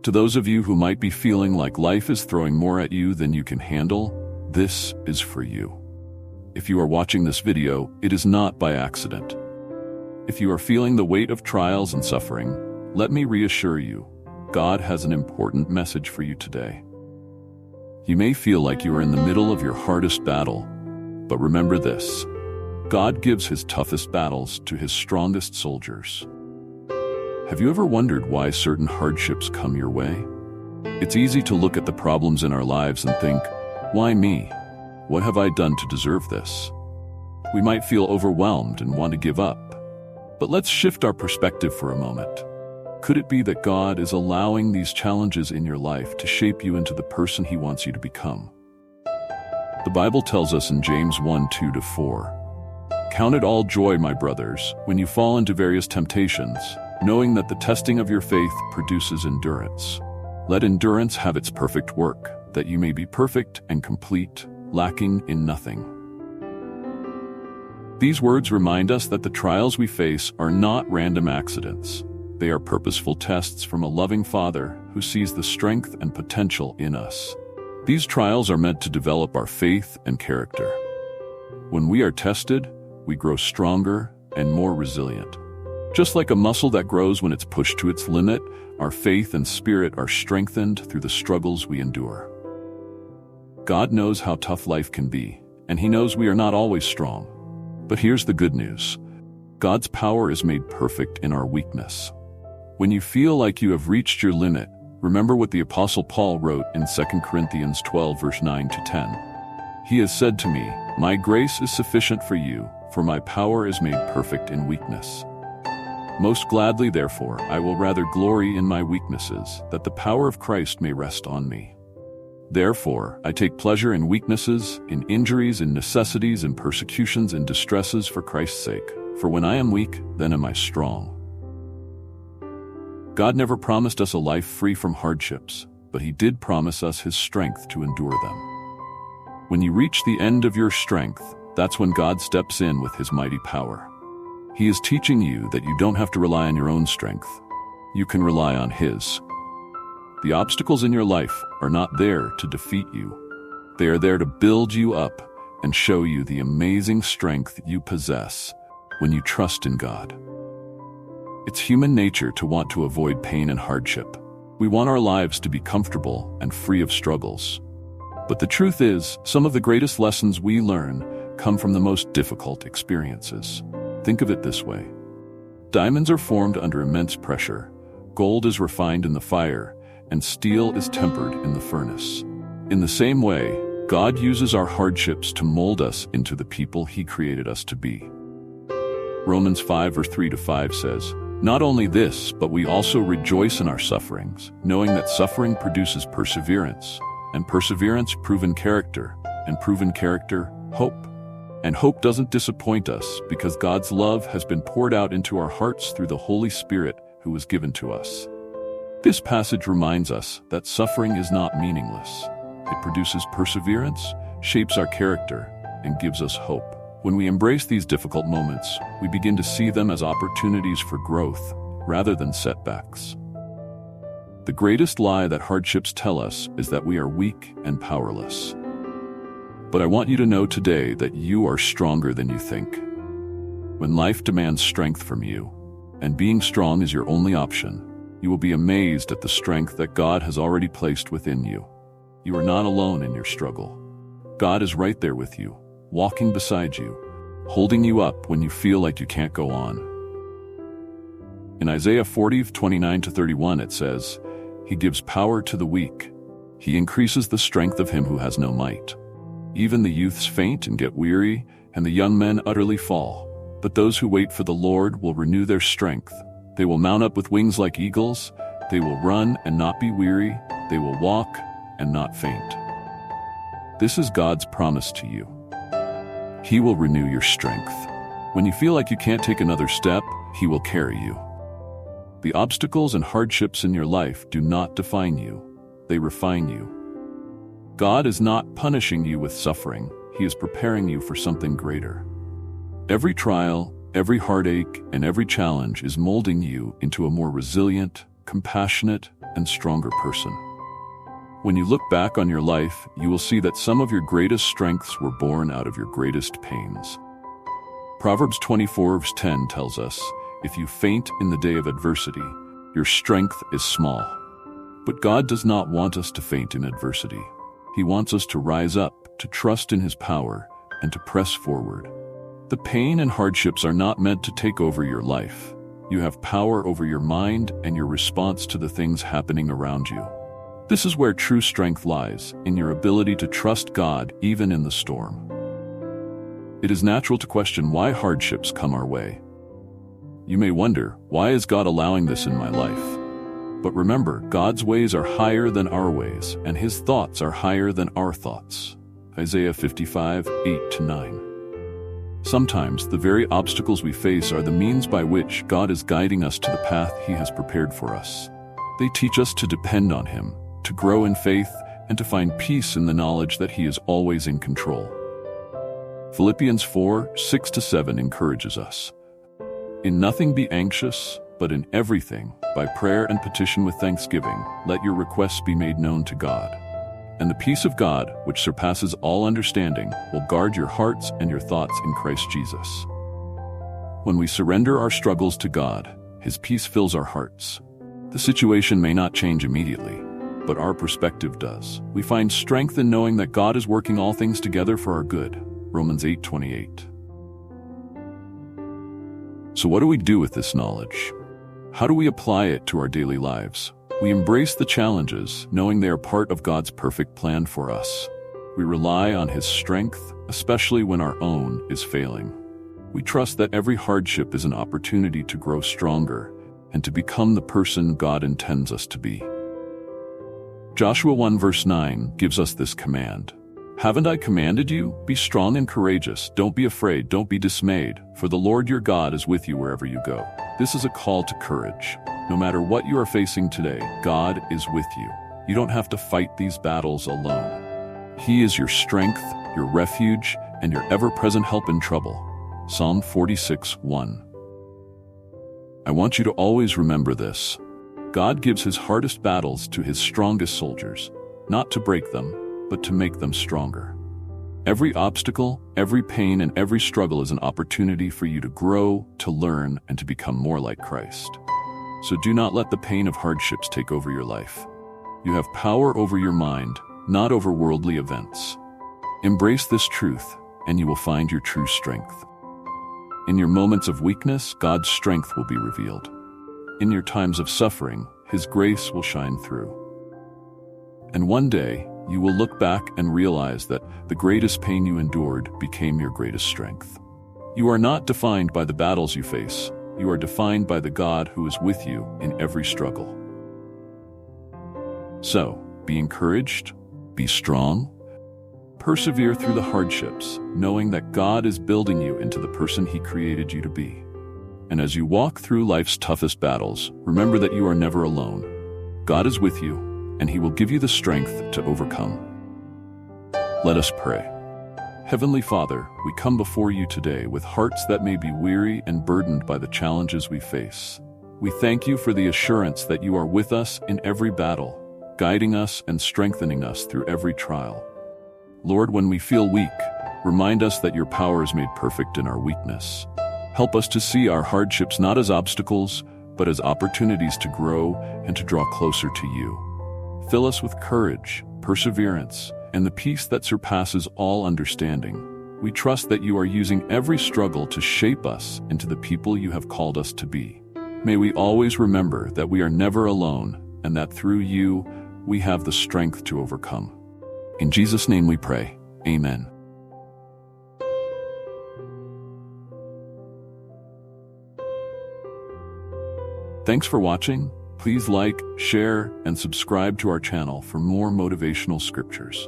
To those of you who might be feeling like life is throwing more at you than you can handle, this is for you. If you are watching this video, it is not by accident. If you are feeling the weight of trials and suffering, let me reassure you, God has an important message for you today. You may feel like you are in the middle of your hardest battle, but remember this: God gives his toughest battles to his strongest soldiers. Have you ever wondered why certain hardships come your way? It's easy to look at the problems in our lives and think, why me? What have I done to deserve this? We might feel overwhelmed and want to give up. But let's shift our perspective for a moment. Could it be that God is allowing these challenges in your life to shape you into the person he wants you to become? The Bible tells us in James 1:2-4, "Count it all joy, my brothers, when you fall into various temptations, knowing that the testing of your faith produces endurance. Let endurance have its perfect work, that you may be perfect and complete, lacking in nothing." These words remind us that the trials we face are not random accidents. They are purposeful tests from a loving Father who sees the strength and potential in us. These trials are meant to develop our faith and character. When we are tested, we grow stronger and more resilient. Just like a muscle that grows when it's pushed to its limit, our faith and spirit are strengthened through the struggles we endure. God knows how tough life can be, and he knows we are not always strong. But here's the good news: God's power is made perfect in our weakness. When you feel like you have reached your limit, remember what the Apostle Paul wrote in 2 Corinthians 12, verse 9-10. "He has said to me, 'My grace is sufficient for you, for my power is made perfect in weakness.' Most gladly, therefore, I will rather glory in my weaknesses, that the power of Christ may rest on me. Therefore, I take pleasure in weaknesses, in injuries, in necessities, in persecutions, in distresses for Christ's sake. For when I am weak, then am I strong." God never promised us a life free from hardships, but he did promise us his strength to endure them. When you reach the end of your strength, that's when God steps in with his mighty power. He is teaching you that you don't have to rely on your own strength. You can rely on his. The obstacles in your life are not there to defeat you. They are there to build you up and show you the amazing strength you possess when you trust in God. It's human nature to want to avoid pain and hardship. We want our lives to be comfortable and free of struggles. But the truth is, some of the greatest lessons we learn come from the most difficult experiences. Think of it this way: diamonds are formed under immense pressure, gold is refined in the fire, and steel is tempered in the furnace. In the same way, God uses our hardships to mold us into the people he created us to be. Romans 5, verse 3-5 says, "Not only this, but we also rejoice in our sufferings, knowing that suffering produces perseverance, and perseverance, proven character, and proven character, hope. And hope doesn't disappoint us, because God's love has been poured out into our hearts through the Holy Spirit who was given to us." This passage reminds us that suffering is not meaningless. It produces perseverance, shapes our character, and gives us hope. When we embrace these difficult moments, we begin to see them as opportunities for growth rather than setbacks. The greatest lie that hardships tell us is that we are weak and powerless. But I want you to know today that you are stronger than you think. When life demands strength from you, and being strong is your only option, you will be amazed at the strength that God has already placed within you. You are not alone in your struggle. God is right there with you, walking beside you, holding you up when you feel like you can't go on. In Isaiah 40:29-31 it says, "He gives power to the weak. He increases the strength of him who has no might. Even the youths faint and get weary, and the young men utterly fall. But those who wait for the Lord will renew their strength. They will mount up with wings like eagles. They will run and not be weary. They will walk and not faint." This is God's promise to you. He will renew your strength. When you feel like you can't take another step, he will carry you. The obstacles and hardships in your life do not define you. They refine you. God is not punishing you with suffering. He is preparing you for something greater. Every trial, every heartache, and every challenge is molding you into a more resilient, compassionate, and stronger person. When you look back on your life, you will see that some of your greatest strengths were born out of your greatest pains. Proverbs 24:10 tells us, "If you faint in the day of adversity, your strength is small." But God does not want us to faint in adversity. He wants us to rise up, to trust in His power, and to press forward. The pain and hardships are not meant to take over your life. You have power over your mind and your response to the things happening around you. This is where true strength lies, in your ability to trust God even in the storm. It is natural to question why hardships come our way. You may wonder, why is God allowing this in my life? But remember, God's ways are higher than our ways, and His thoughts are higher than our thoughts. Isaiah 55:8-9. Sometimes the very obstacles we face are the means by which God is guiding us to the path He has prepared for us. They teach us to depend on Him, to grow in faith, and to find peace in the knowledge that He is always in control. Philippians 4:6-7 encourages us. "In nothing be anxious, but in everything, by prayer and petition with thanksgiving, let your requests be made known to God. And the peace of God, which surpasses all understanding, will guard your hearts and your thoughts in Christ Jesus." When we surrender our struggles to God, His peace fills our hearts. The situation may not change immediately, but our perspective does. We find strength in knowing that God is working all things together for our good. Romans 8:28. So what do we do with this knowledge? How do we apply it to our daily lives? We embrace the challenges, knowing they are part of God's perfect plan for us. We rely on His strength, especially when our own is failing. We trust that every hardship is an opportunity to grow stronger and to become the person God intends us to be. Joshua 1:9 gives us this command. "Haven't I commanded you? Be strong and courageous. Don't be afraid, don't be dismayed, for the Lord your God is with you wherever you go." This is a call to courage. No matter what you are facing today, God is with you. You don't have to fight these battles alone. He is your strength, your refuge, and your ever-present help in trouble. Psalm 46:1. I want you to always remember this. God gives His hardest battles to His strongest soldiers, not to break them, but to make them stronger. Every obstacle, every pain, and every struggle is an opportunity for you to grow, to learn, and to become more like Christ. So do not let the pain of hardships take over your life. You have power over your mind, not over worldly events. Embrace this truth, and you will find your true strength. In your moments of weakness, God's strength will be revealed. In your times of suffering, His grace will shine through. And one day, you will look back and realize that the greatest pain you endured became your greatest strength. You are not defined by the battles you face. You are defined by the God who is with you in every struggle. So, be encouraged, be strong, persevere through the hardships, knowing that God is building you into the person He created you to be. And as you walk through life's toughest battles, remember that you are never alone. God is with you, and He will give you the strength to overcome. Let us pray. Heavenly Father, we come before you today with hearts that may be weary and burdened by the challenges we face. We thank you for the assurance that you are with us in every battle, guiding us and strengthening us through every trial. Lord, when we feel weak, remind us that your power is made perfect in our weakness. Help us to see our hardships not as obstacles, but as opportunities to grow and to draw closer to you. Fill us with courage, perseverance, and the peace that surpasses all understanding. We trust that you are using every struggle to shape us into the people you have called us to be. May we always remember that we are never alone and that through you, we have the strength to overcome. In Jesus' name we pray. Amen. Thanks for watching. Please like, share, and subscribe to our channel for more motivational scriptures.